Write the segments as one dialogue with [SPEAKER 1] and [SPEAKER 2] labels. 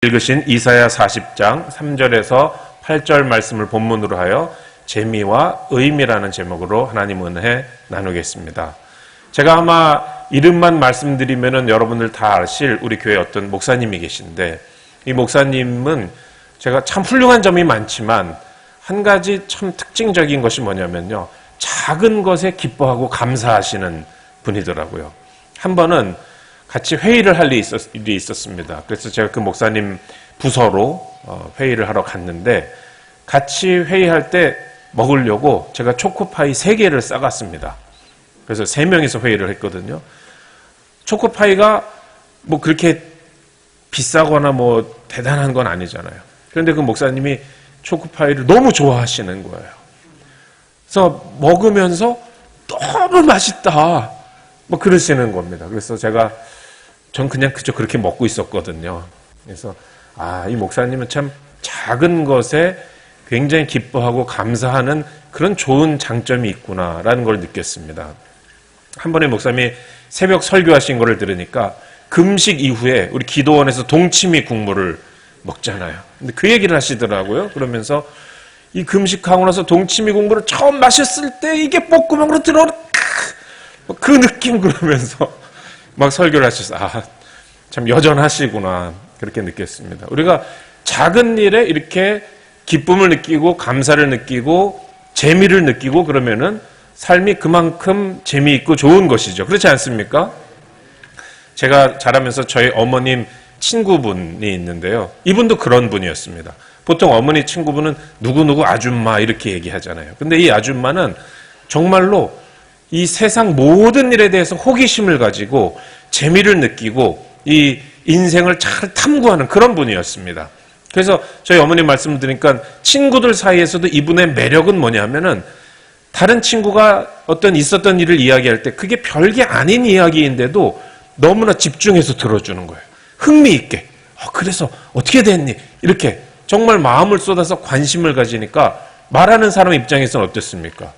[SPEAKER 1] 읽으신 이사야 40장 3절에서 8절 말씀을 본문으로 하여 재미와 의미라는 제목으로 하나님 은혜 나누겠습니다. 제가 아마 이름만 말씀드리면은 여러분들 다 아실 우리 교회 어떤 목사님이 계신데, 이 목사님은 제가 참 훌륭한 점이 많지만 한 가지 참 특징적인 것이 뭐냐면요, 작은 것에 기뻐하고 감사하시는 분이더라고요. 한 번은 같이 회의를 할 일이 있었습니다. 그래서 제가 그 목사님 부서로 회의를 하러 갔는데, 같이 회의할 때 먹으려고 제가 초코파이 3개를 싸갔습니다. 그래서 3명이서 회의를 했거든요. 초코파이가 뭐 그렇게 비싸거나 뭐 대단한 건 아니잖아요. 그런데 그 목사님이 초코파이를 너무 좋아하시는 거예요. 그래서 먹으면서 너무 맛있다 뭐 그러시는 겁니다. 그래서 전 그냥 그저 그렇게 먹고 있었거든요. 그래서 이 목사님은 참 작은 것에 굉장히 기뻐하고 감사하는 그런 좋은 장점이 있구나라는 걸 느꼈습니다. 한 번에 목사님이 새벽 설교하신 거를 들으니까 금식 이후에 우리 기도원에서 동치미 국물을 먹잖아요. 근데 그 얘기를 하시더라고요. 그러면서 이 금식하고 나서 동치미 국물을 처음 마셨을 때 이게 목구멍으로 들어오는 그 느낌, 그러면서 막 설교를 하셔서 참 여전하시구나 그렇게 느꼈습니다. 우리가 작은 일에 이렇게 기쁨을 느끼고 감사를 느끼고 재미를 느끼고 그러면은 삶이 그만큼 재미있고 좋은 것이죠. 그렇지 않습니까? 제가 자라면서 저희 어머님 친구분이 있는데요. 이분도 그런 분이었습니다. 보통 어머니 친구분은 누구누구 아줌마 이렇게 얘기하잖아요. 근데 이 아줌마는 정말로 이 세상 모든 일에 대해서 호기심을 가지고 재미를 느끼고 이 인생을 잘 탐구하는 그런 분이었습니다. 그래서 저희 어머님 말씀을 드리니까 친구들 사이에서도 이분의 매력은 뭐냐면은, 다른 친구가 어떤 있었던 일을 이야기할 때 그게 별게 아닌 이야기인데도 너무나 집중해서 들어주는 거예요. 흥미있게. 그래서 어떻게 됐니? 이렇게 정말 마음을 쏟아서 관심을 가지니까 말하는 사람 입장에서는 어떻습니까?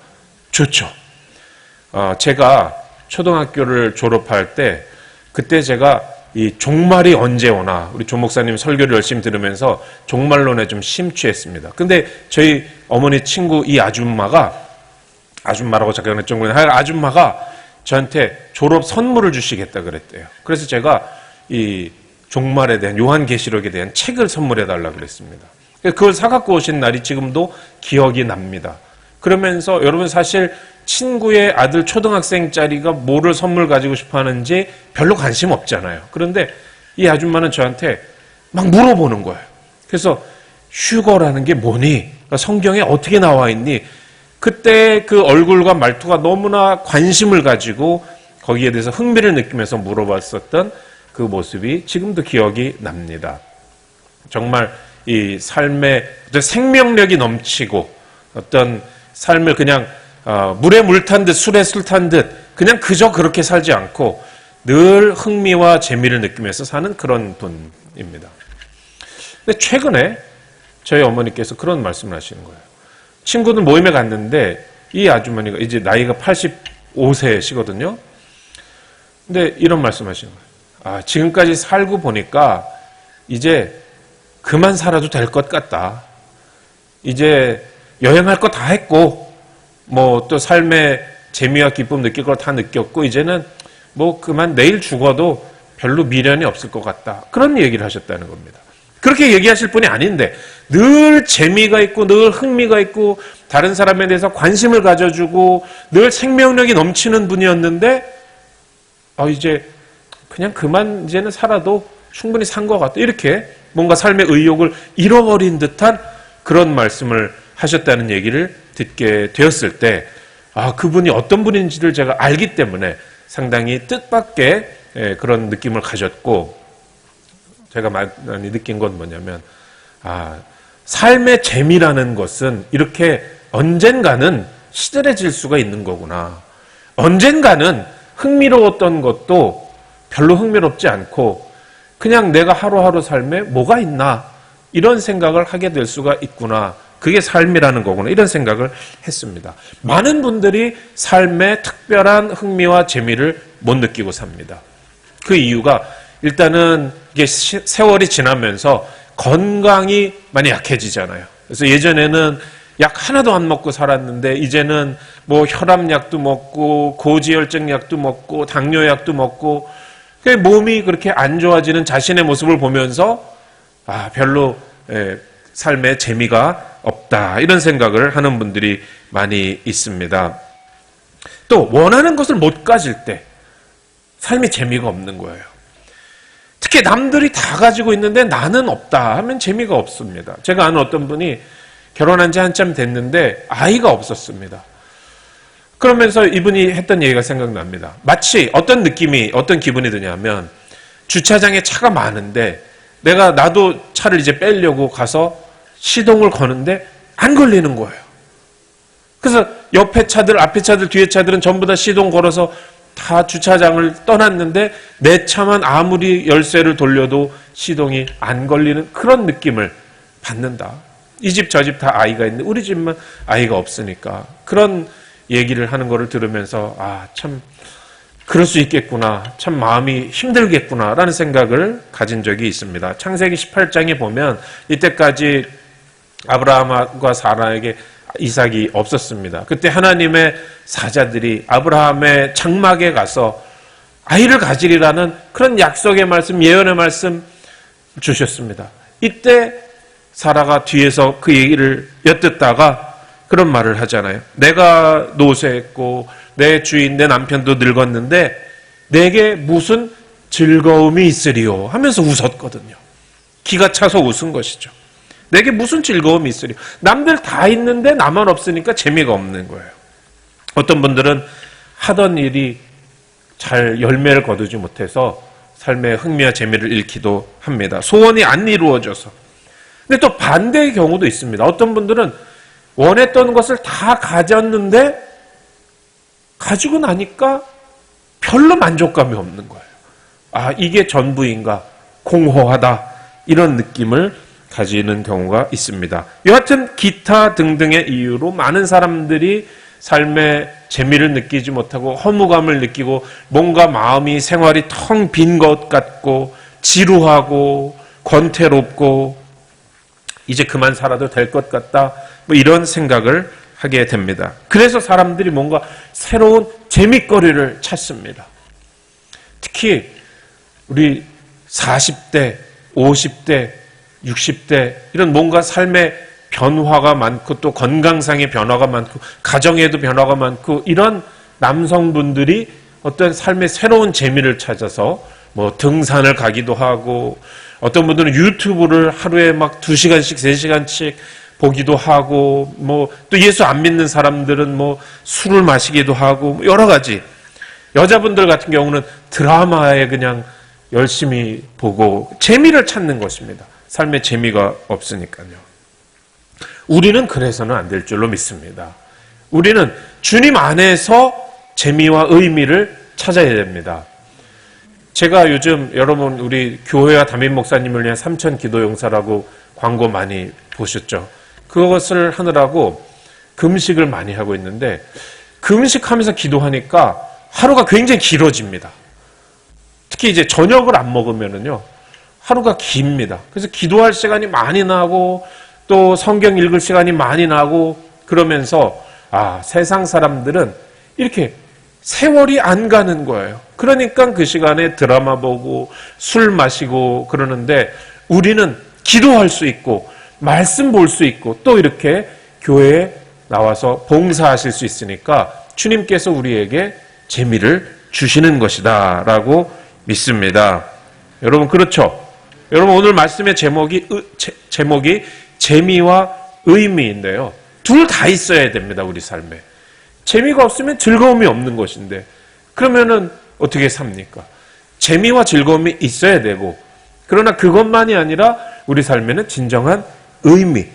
[SPEAKER 1] 좋죠. 제가 초등학교를 졸업할 때, 그때 제가 이 종말이 언제 오나 우리 조 목사님 설교를 열심히 들으면서 종말론에 좀 심취했습니다. 근데 저희 어머니 친구 이 아줌마라고 잠깐 했죠. 아줌마가 저한테 졸업 선물을 주시겠다 그랬대요. 그래서 제가 이 종말에 대한, 요한계시록에 대한 책을 선물해 달라고 그랬습니다. 그걸 사갖고 오신 날이 지금도 기억이 납니다. 그러면서 여러분, 사실 친구의 아들 초등학생짜리가 뭐를 선물 가지고 싶어 하는지 별로 관심 없잖아요. 그런데 이 아줌마는 저한테 막 물어보는 거예요. 그래서 휴거라는 게 뭐니? 성경에 어떻게 나와 있니? 그때 그 얼굴과 말투가 너무나 관심을 가지고 거기에 대해서 흥미를 느끼면서 물어봤었던 그 모습이 지금도 기억이 납니다. 정말 이 삶에 생명력이 넘치고 어떤 삶을 그냥 물에 물 탄 듯 술에 술 탄 듯 그냥 그저 그렇게 살지 않고 늘 흥미와 재미를 느끼면서 사는 그런 분입니다. 근데 최근에 저희 어머니께서 그런 말씀을 하시는 거예요. 친구들 모임에 갔는데 이 아주머니가 이제 나이가 85세시거든요. 근데 이런 말씀 하시는 거예요. 지금까지 살고 보니까 이제 그만 살아도 될 것 같다. 이제 여행할 거 다 했고 뭐 또 삶의 재미와 기쁨 느낄 걸 다 느꼈고 이제는 뭐 그만 내일 죽어도 별로 미련이 없을 것 같다. 그런 얘기를 하셨다는 겁니다. 그렇게 얘기하실 분이 아닌데 늘 재미가 있고 늘 흥미가 있고 다른 사람에 대해서 관심을 가져주고 늘 생명력이 넘치는 분이었는데 이제 그냥 그만 이제는 살아도 충분히 산 것 같다. 이렇게 뭔가 삶의 의욕을 잃어버린 듯한 그런 말씀을 하셨다는 얘기를 듣게 되었을 때 그분이 어떤 분인지를 제가 알기 때문에 상당히 뜻밖의 그런 느낌을 가졌고, 제가 많이 느낀 건 뭐냐면 삶의 재미라는 것은 이렇게 언젠가는 시들해질 수가 있는 거구나. 언젠가는 흥미로웠던 것도 별로 흥미롭지 않고 그냥 내가 하루하루 삶에 뭐가 있나 이런 생각을 하게 될 수가 있구나. 그게 삶이라는 거구나. 이런 생각을 했습니다. 많은 분들이 삶에 특별한 흥미와 재미를 못 느끼고 삽니다. 그 이유가 일단은 이게 세월이 지나면서 건강이 많이 약해지잖아요. 그래서 예전에는 약 하나도 안 먹고 살았는데 이제는 뭐 혈압약도 먹고 고지혈증약도 먹고 당뇨약도 먹고 몸이 그렇게 안 좋아지는 자신의 모습을 보면서 별로 삶에 재미가 없다 이런 생각을 하는 분들이 많이 있습니다. 또 원하는 것을 못 가질 때 삶이 재미가 없는 거예요. 특히 남들이 다 가지고 있는데 나는 없다 하면 재미가 없습니다. 제가 아는 어떤 분이 결혼한 지 한참 됐는데 아이가 없었습니다. 그러면서 이분이 했던 얘기가 생각납니다. 마치 어떤 기분이 드냐면 주차장에 차가 많은데 나도 차를 이제 빼려고 가서 시동을 거는데 안 걸리는 거예요. 그래서 옆에 차들, 앞에 차들, 뒤에 차들은 전부 다 시동 걸어서 다 주차장을 떠났는데 내 차만 아무리 열쇠를 돌려도 시동이 안 걸리는 그런 느낌을 받는다. 이 집 저 집 다 아이가 있는데 우리 집만 아이가 없으니까 그런 얘기를 하는 거를 들으면서 참 그럴 수 있겠구나. 참 마음이 힘들겠구나 라는 생각을 가진 적이 있습니다. 창세기 18장에 보면 이때까지 아브라함과 사라에게 이삭이 없었습니다. 그때 하나님의 사자들이 아브라함의 장막에 가서 아이를 가지리라는 그런 약속의 말씀, 예언의 말씀 주셨습니다. 이때 사라가 뒤에서 그 얘기를 엿듣다가 그런 말을 하잖아요. 내가 노쇠했고 내 주인 내 남편도 늙었는데 내게 무슨 즐거움이 있으리요 하면서 웃었거든요. 기가 차서 웃은 것이죠. 내게 무슨 즐거움이 있으리요. 남들 다 있는데 나만 없으니까 재미가 없는 거예요. 어떤 분들은 하던 일이 잘 열매를 거두지 못해서 삶의 흥미와 재미를 잃기도 합니다. 소원이 안 이루어져서. 근데 또 반대의 경우도 있습니다. 어떤 분들은 원했던 것을 다 가졌는데 가지고 나니까 별로 만족감이 없는 거예요. 이게 전부인가? 공허하다. 이런 느낌을 가지는 경우가 있습니다. 여하튼 기타 등등의 이유로 많은 사람들이 삶의 재미를 느끼지 못하고 허무감을 느끼고 뭔가 마음이 생활이 텅 빈 것 같고 지루하고 권태롭고 이제 그만 살아도 될 것 같다. 이런 생각을 하게 됩니다. 그래서 사람들이 뭔가 새로운 재미거리를 찾습니다. 특히 우리 40대, 50대, 60대 이런 뭔가 삶의 변화가 많고 또 건강상의 변화가 많고 가정에도 변화가 많고 이런 남성분들이 어떤 삶의 새로운 재미를 찾아서 뭐 등산을 가기도 하고 어떤 분들은 유튜브를 하루에 막 2시간씩 3시간씩 보기도 하고 뭐 또 예수 안 믿는 사람들은 뭐 술을 마시기도 하고 여러 가지 여자분들 같은 경우는 드라마에 그냥 열심히 보고 재미를 찾는 것입니다. 삶에 재미가 없으니까요. 우리는 그래서는 안 될 줄로 믿습니다. 우리는 주님 안에서 재미와 의미를 찾아야 됩니다. 제가 요즘 여러분 우리 교회와 담임 목사님을 위한 삼천 기도 용사라고 광고 많이 보셨죠? 그것을 하느라고 금식을 많이 하고 있는데 금식하면서 기도하니까 하루가 굉장히 길어집니다. 특히 이제 저녁을 안 먹으면은요 하루가 깁니다. 그래서 기도할 시간이 많이 나고 또 성경 읽을 시간이 많이 나고 그러면서 세상 사람들은 이렇게 세월이 안 가는 거예요. 그러니까 그 시간에 드라마 보고 술 마시고 그러는데 우리는 기도할 수 있고 말씀 볼 수 있고 또 이렇게 교회에 나와서 봉사하실 수 있으니까 주님께서 우리에게 재미를 주시는 것이다 라고 믿습니다. 여러분 그렇죠? 여러분 오늘 말씀의 제목이 재미와 의미인데요. 둘 다 있어야 됩니다. 우리 삶에. 재미가 없으면 즐거움이 없는 것인데 그러면은 어떻게 삽니까? 재미와 즐거움이 있어야 되고 그러나 그것만이 아니라 우리 삶에는 진정한 의미,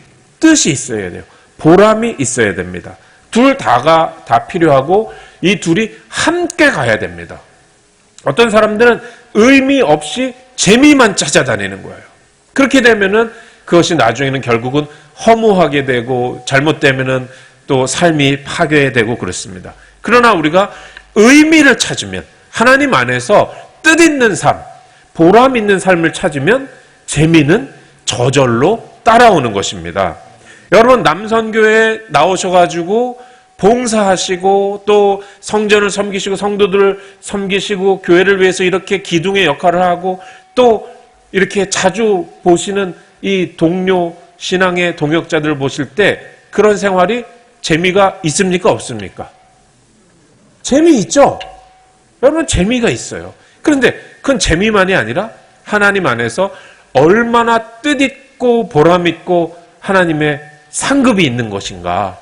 [SPEAKER 1] 뜻이 있어야 돼요. 보람이 있어야 됩니다. 둘 다가 다 필요하고 이 둘이 함께 가야 됩니다. 어떤 사람들은 의미 없이 재미만 찾아다니는 거예요. 그렇게 되면은 그것이 나중에는 결국은 허무하게 되고 잘못되면은 또 삶이 파괴되고 그렇습니다. 그러나 우리가 의미를 찾으면 하나님 안에서 뜻있는 삶, 보람 있는 삶을 찾으면 재미는 저절로 따라오는 것입니다. 여러분, 남선교회에 나오셔가지고 봉사하시고 또 성전을 섬기시고 성도들을 섬기시고 교회를 위해서 이렇게 기둥의 역할을 하고 또 이렇게 자주 보시는 이 동료 신앙의 동역자들을 보실 때 그런 생활이 재미가 있습니까? 없습니까? 재미있죠? 여러분, 재미가 있어요. 그런데 그건 재미만이 아니라 하나님 안에서 얼마나 뜻있고 보람있고 하나님의 상급이 있는 것인가,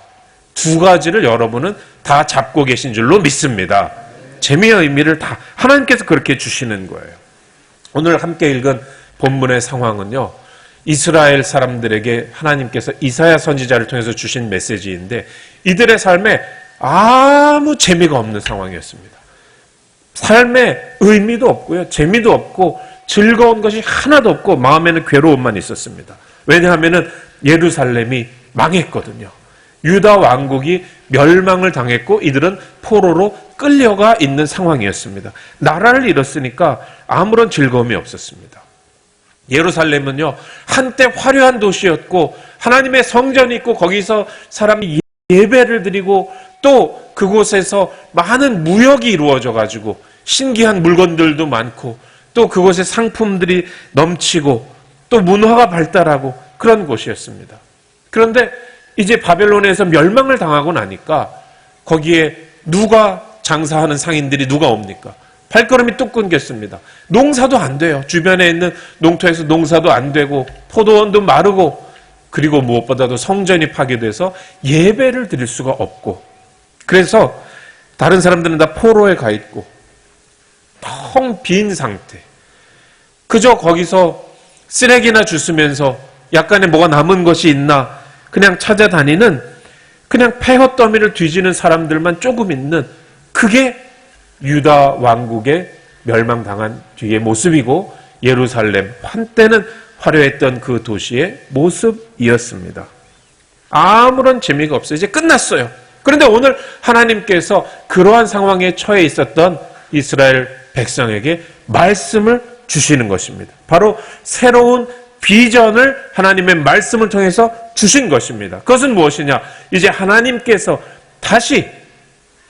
[SPEAKER 1] 두 가지를 여러분은 다 잡고 계신 줄로 믿습니다. 재미와 의미를 다 하나님께서 그렇게 주시는 거예요. 오늘 함께 읽은 본문의 상황은요, 이스라엘 사람들에게 하나님께서 이사야 선지자를 통해서 주신 메시지인데 이들의 삶에 아무 재미가 없는 상황이었습니다. 삶에 의미도 없고요, 재미도 없고 즐거운 것이 하나도 없고 마음에는 괴로움만 있었습니다. 왜냐하면 예루살렘이 망했거든요. 유다 왕국이 멸망을 당했고 이들은 포로로 끌려가 있는 상황이었습니다. 나라를 잃었으니까 아무런 즐거움이 없었습니다. 예루살렘은요, 한때 화려한 도시였고 하나님의 성전이 있고 거기서 사람이 예배를 드리고 또 그곳에서 많은 무역이 이루어져 가지고 신기한 물건들도 많고 또 그곳에 상품들이 넘치고 또 문화가 발달하고 그런 곳이었습니다. 그런데 이제 바벨론에서 멸망을 당하고 나니까 거기에 누가 장사하는 상인들이 누가 옵니까? 발걸음이 뚝 끊겼습니다. 농사도 안 돼요. 주변에 있는 농토에서 농사도 안 되고 포도원도 마르고, 그리고 무엇보다도 성전이 파괴돼서 예배를 드릴 수가 없고, 그래서 다른 사람들은 다 포로에 가 있고 텅 빈 상태, 그저 거기서 쓰레기나 주스면서 약간의 뭐가 남은 것이 있나 그냥 찾아다니는, 그냥 폐허 더미를 뒤지는 사람들만 조금 있는, 그게 유다 왕국의 멸망당한 뒤의 모습이고 예루살렘, 한때는 화려했던 그 도시의 모습이었습니다. 아무런 재미가 없어요. 이제 끝났어요. 그런데 오늘 하나님께서 그러한 상황에 처해 있었던 이스라엘 백성에게 말씀을 주시는 것입니다. 바로 새로운 비전을 하나님의 말씀을 통해서 주신 것입니다. 그것은 무엇이냐? 이제 하나님께서 다시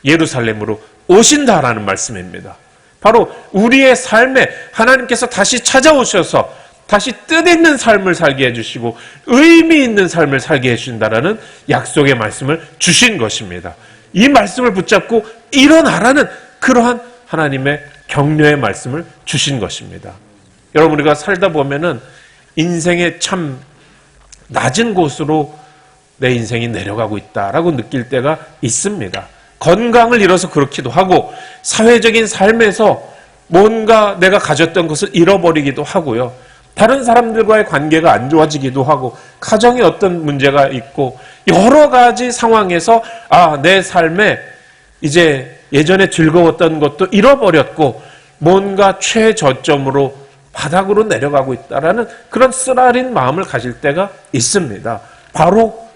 [SPEAKER 1] 예루살렘으로 오신다라는 말씀입니다. 바로 우리의 삶에 하나님께서 다시 찾아오셔서 다시 뜻있는 삶을 살게 해주시고 의미 있는 삶을 살게 해주신다라는 약속의 말씀을 주신 것입니다. 이 말씀을 붙잡고 일어나라는 그러한 하나님의 격려의 말씀을 주신 것입니다. 여러분, 우리가 살다 보면은 인생의 참 낮은 곳으로 내 인생이 내려가고 있다라고 느낄 때가 있습니다. 건강을 잃어서 그렇기도 하고 사회적인 삶에서 뭔가 내가 가졌던 것을 잃어버리기도 하고요. 다른 사람들과의 관계가 안 좋아지기도 하고 가정에 어떤 문제가 있고 여러 가지 상황에서 내 삶에 이제 예전에 즐거웠던 것도 잃어버렸고 뭔가 최저점으로 바닥으로 내려가고 있다라는 그런 쓰라린 마음을 가질 때가 있습니다. 바로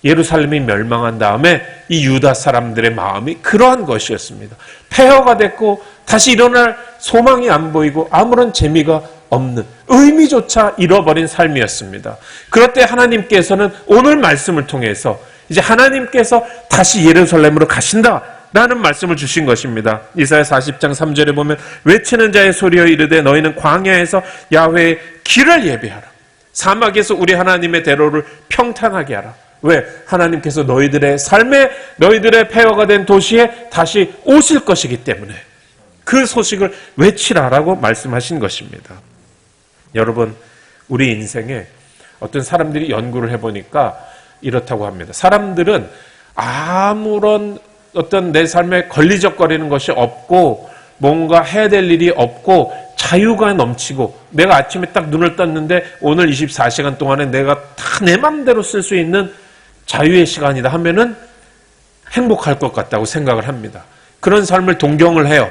[SPEAKER 1] 예루살렘이 멸망한 다음에 이 유다 사람들의 마음이 그러한 것이었습니다. 폐허가 됐고 다시 일어날 소망이 안 보이고 아무런 재미가 없는, 의미조차 잃어버린 삶이었습니다. 그럴 때 하나님께서는 오늘 말씀을 통해서 이제 하나님께서 다시 예루살렘으로 가신다 라는 말씀을 주신 것입니다. 이사야 40장 3절에 보면 외치는 자의 소리여 이르되 너희는 광야에서 야훼의 길을 예비하라. 사막에서 우리 하나님의 대로를 평탄하게 하라. 왜? 하나님께서 너희들의 삶에, 너희들의 폐허가 된 도시에 다시 오실 것이기 때문에 그 소식을 외치라라고 말씀하신 것입니다. 여러분, 우리 인생에 어떤 사람들이 연구를 해보니까 이렇다고 합니다. 사람들은 아무런 어떤 내 삶에 걸리적거리는 것이 없고 뭔가 해야 될 일이 없고 자유가 넘치고 내가 아침에 딱 눈을 떴는데 오늘 24시간 동안에 내가 다 내 맘대로 쓸 수 있는 자유의 시간이다 하면은 행복할 것 같다고 생각을 합니다. 그런 삶을 동경을 해요.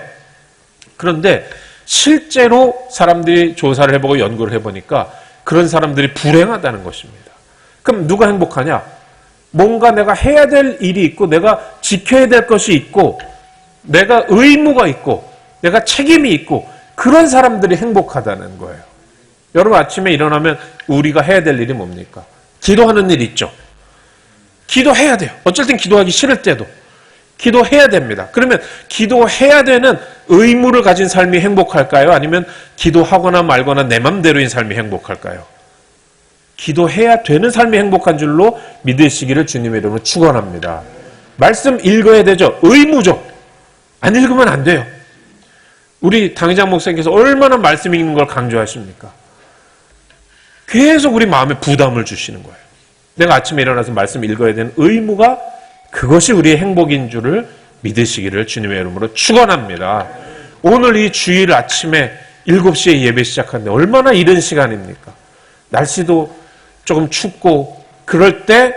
[SPEAKER 1] 그런데 실제로 사람들이 조사를 해보고 연구를 해보니까 그런 사람들이 불행하다는 것입니다. 그럼 누가 행복하냐? 뭔가 내가 해야 될 일이 있고 내가 지켜야 될 것이 있고 내가 의무가 있고 내가 책임이 있고 그런 사람들이 행복하다는 거예요. 여러분 아침에 일어나면 우리가 해야 될 일이 뭡니까? 기도하는 일 있죠. 기도해야 돼요. 어쩔 땐 기도하기 싫을 때도 기도해야 됩니다. 그러면 기도해야 되는 의무를 가진 삶이 행복할까요? 아니면 기도하거나 말거나 내 맘대로인 삶이 행복할까요? 기도해야 되는 삶이 행복한 줄로 믿으시기를 주님의 이름으로 축원합니다. 말씀 읽어야 되죠. 의무죠. 안 읽으면 안 돼요. 우리 당회장 목사님께서 얼마나 말씀 읽는 걸 강조하십니까? 계속 우리 마음에 부담을 주시는 거예요. 내가 아침에 일어나서 말씀 읽어야 되는 의무가 그것이 우리의 행복인 줄을 믿으시기를 주님의 이름으로 축원합니다. 오늘 이 주일 아침에 7시에 예배 시작하는데 얼마나 이른 시간입니까? 날씨도 조금 춥고 그럴 때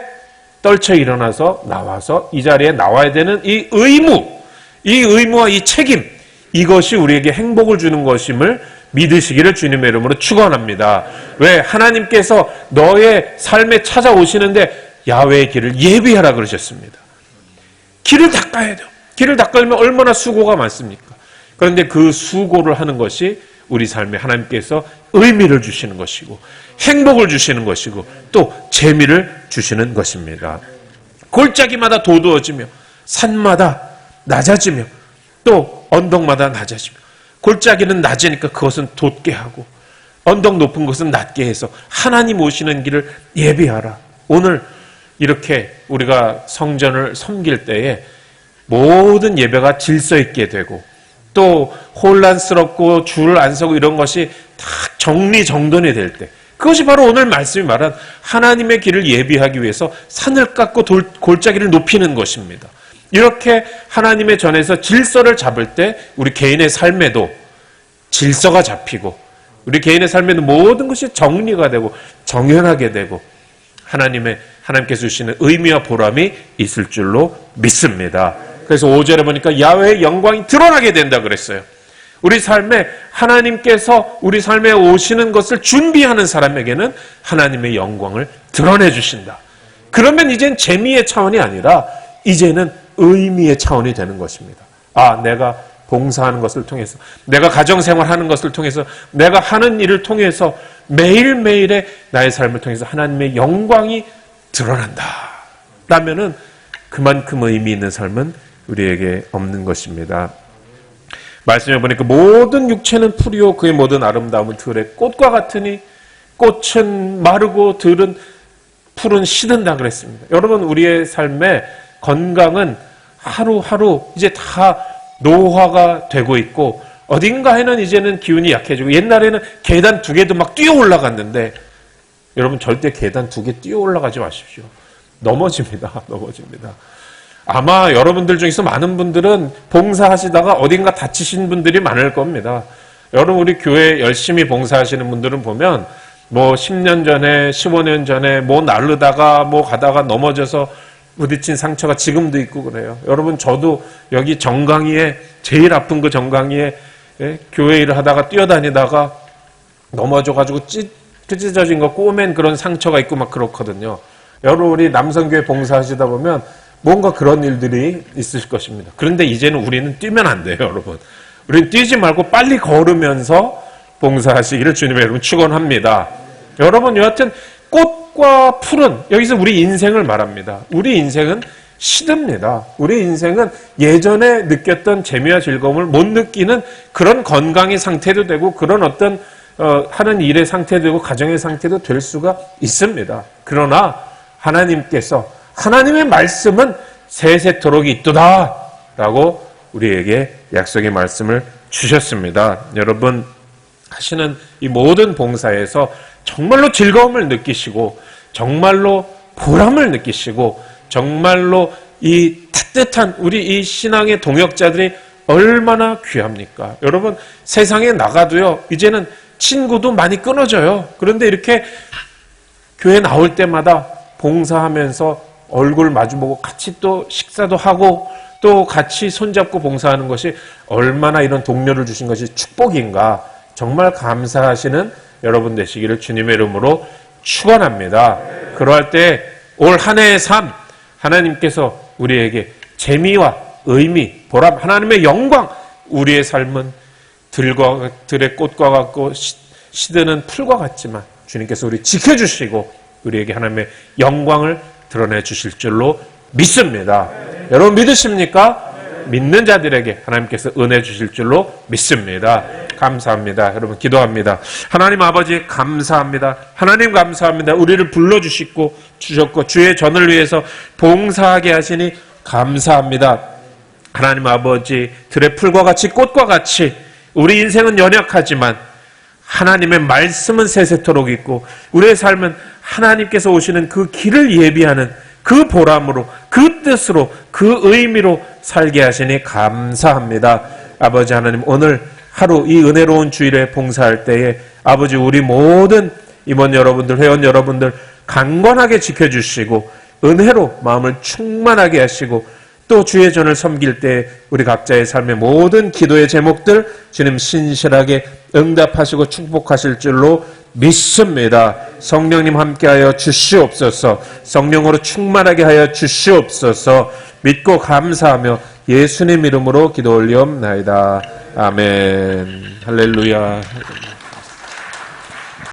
[SPEAKER 1] 떨쳐 일어나서 나와서 이 자리에 나와야 되는 이 의무와 이 책임, 이것이 우리에게 행복을 주는 것임을 믿으시기를 주님의 이름으로 축원합니다. 왜? 하나님께서 너의 삶에 찾아오시는데 야훼의 길을 예비하라 그러셨습니다. 길을 닦아야 돼요. 길을 닦으려면 얼마나 수고가 많습니까? 그런데 그 수고를 하는 것이 우리 삶에 하나님께서 의미를 주시는 것이고 행복을 주시는 것이고 또 재미를 주시는 것입니다. 골짜기마다 도두어지며 산마다 낮아지며 또 언덕마다 낮아지며 골짜기는 낮으니까 그것은 돋게 하고 언덕 높은 것은 낮게 해서 하나님 오시는 길을 예비하라. 오늘 이렇게 우리가 성전을 섬길 때에 모든 예배가 질서 있게 되고 또 혼란스럽고 줄 안 서고 이런 것이 다 정리정돈이 될 때 그것이 바로 오늘 말씀이 말한 하나님의 길을 예비하기 위해서 산을 깎고 골짜기를 높이는 것입니다. 이렇게 하나님의 전에서 질서를 잡을 때 우리 개인의 삶에도 질서가 잡히고 우리 개인의 삶에도 모든 것이 정리가 되고 정연하게 되고 하나님께서 주시는 의미와 보람이 있을 줄로 믿습니다. 그래서 5절에 보니까 야훼의 영광이 드러나게 된다 그랬어요. 우리 삶에 하나님께서 우리 삶에 오시는 것을 준비하는 사람에게는 하나님의 영광을 드러내 주신다. 그러면 이젠 재미의 차원이 아니라 이제는 의미의 차원이 되는 것입니다. 아, 내가 봉사하는 것을 통해서, 내가 가정생활하는 것을 통해서, 내가 하는 일을 통해서 매일매일의 나의 삶을 통해서 하나님의 영광이 드러난다. 라면은 그만큼 의미 있는 삶은 우리에게 없는 것입니다. 말씀해 보니까 모든 육체는 풀이요 그의 모든 아름다움은 들의 꽃과 같으니 꽃은 마르고 들은 풀은 시든다 그랬습니다. 여러분 우리의 삶의 건강은 하루하루 이제 다 노화가 되고 있고 어딘가에는 이제는 기운이 약해지고 옛날에는 계단 2개도 막 뛰어 올라갔는데 여러분 절대 계단 2개 뛰어 올라가지 마십시오. 넘어집니다. 아마 여러분들 중에서 많은 분들은 봉사하시다가 어딘가 다치신 분들이 많을 겁니다. 여러분 우리 교회 열심히 봉사하시는 분들은 보면 뭐 10년 전에 15년 전에 뭐 나르다가 뭐 가다가 넘어져서 부딪힌 상처가 지금도 있고 그래요. 여러분 저도 여기 정강이에 제일 아픈 그 정강이에 교회 일을 하다가 뛰어다니다가 넘어져가지고 찢어진 거 꼬맨 그런 상처가 있고 막 그렇거든요. 여러분 우리 남성교회 봉사하시다 보면 뭔가 그런 일들이 있으실 것입니다. 그런데 이제는 우리는 뛰면 안 돼요, 여러분. 우리는 뛰지 말고 빨리 걸으면서 봉사하시기를 주님의 이름으로 축원합니다. 여러분 여하튼 꽃과 풀은 여기서 우리 인생을 말합니다. 우리 인생은 시듭니다. 우리 인생은 예전에 느꼈던 재미와 즐거움을 못 느끼는 그런 건강의 상태도 되고 그런 어떤 하는 일의 상태도 되고 가정의 상태도 될 수가 있습니다. 그러나 하나님께서 하나님의 말씀은 세세토록 있도다 라고 우리에게 약속의 말씀을 주셨습니다. 여러분 하시는 이 모든 봉사에서 정말로 즐거움을 느끼시고 정말로 보람을 느끼시고 정말로 이 따뜻한 우리 이 신앙의 동역자들이 얼마나 귀합니까? 여러분 세상에 나가도요 이제는 친구도 많이 끊어져요. 그런데 이렇게 교회 나올 때마다 봉사하면서 얼굴 마주보고 같이 또 식사도 하고 또 같이 손잡고 봉사하는 것이 얼마나 이런 동료를 주신 것이 축복인가. 정말 감사하시는 여러분 되시기를 주님의 이름으로 축원합니다. 그러할 때 올 한 해의 삶 하나님께서 우리에게 재미와 의미, 보람, 하나님의 영광 우리의 삶은 들의 꽃과 같고 시드는 풀과 같지만 주님께서 우리 지켜주시고 우리에게 하나님의 영광을 드러내 주실 줄로 믿습니다. 여러분 믿으십니까? 믿는 자들에게 하나님께서 은혜 주실 줄로 믿습니다. 감사합니다. 여러분 기도합니다. 하나님 아버지 감사합니다. 하나님 감사합니다. 우리를 불러주셨고 주의 전을 위해서 봉사하게 하시니 감사합니다. 하나님 아버지 들의 풀과 같이 꽃과 같이 우리 인생은 연약하지만 하나님의 말씀은 세세토록 있고 우리의 삶은 하나님께서 오시는 그 길을 예비하는 그 보람으로 그 뜻으로 그 의미로 살게 하시니 감사합니다. 아버지 하나님 오늘 하루 이 은혜로운 주일에 봉사할 때에 아버지 우리 모든 임원 여러분들 회원 여러분들 강건하게 지켜주시고 은혜로 마음을 충만하게 하시고 또 주의 전을 섬길 때 우리 각자의 삶의 모든 기도의 제목들 주님 신실하게 응답하시고 축복하실 줄로 믿습니다. 성령님 함께하여 주시옵소서. 성령으로 충만하게 하여 주시옵소서. 믿고 감사하며 예수님 이름으로 기도 올리옵나이다. 아멘. 할렐루야.